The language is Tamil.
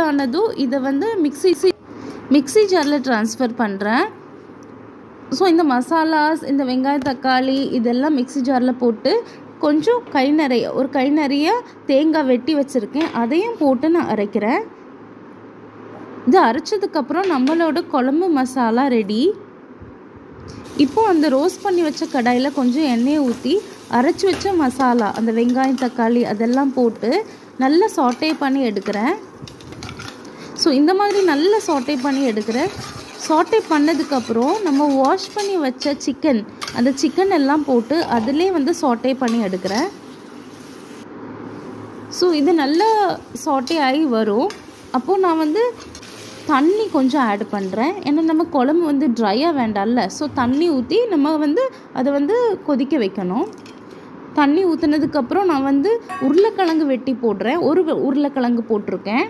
ஆனதும் இதை வந்து மிக்ஸி ஜாரில் ட்ரான்ஸ்ஃபர் பண்ணுறேன். ஸோ இந்த மசாலாஸ், இந்த வெங்காயம் தக்காளி இதெல்லாம் மிக்ஸி ஜாரில் போட்டு கொஞ்சம் ஒரு கை நிறைய தேங்காய் வெட்டி வச்சுருக்கேன், அதையும் போட்டு நான் அரைக்கிறேன். இது அரைச்சதுக்கப்புறம் நம்மளோட குழம்பு மசாலா ரெடி. இப்போது அந்த ரோஸ்ட் பண்ணி வச்ச கடாயில் கொஞ்சம் எண்ணெயை ஊற்றி அரைச்சி வச்ச மசாலா, அந்த வெங்காயம் தக்காளி அதெல்லாம் போட்டு நல்லா சாட்டே பண்ணி எடுக்கிறேன். ஸோ இந்த மாதிரி நல்லா சாட்டே பண்ணி எடுக்கிறேன். சாட்டே பண்ணதுக்கப்புறம் நம்ம வாஷ் பண்ணி வச்ச அந்த சிக்கன் எல்லாம் போட்டு அதிலே வந்து சாட்டே பண்ணி எடுக்கிறேன். ஸோ இது நல்லா சாட்டே ஆகி வரும். அப்போது நான் வந்து தண்ணி கொஞ்சம் ஆட் பண்ணுறேன். ஏன்னா நம்ம குழம்பு வந்து ட்ரையாக வேண்டாம்ல. ஸோ தண்ணி ஊற்றி நம்ம வந்து அதை வந்து கொதிக்க வைக்கணும். தண்ணி ஊற்றுனதுக்கப்புறம் நான் வந்து உருளைக்கிழங்கு வெட்டி போடுறேன். ஒரு உருளைக்கிழங்கு போட்டிருக்கேன்.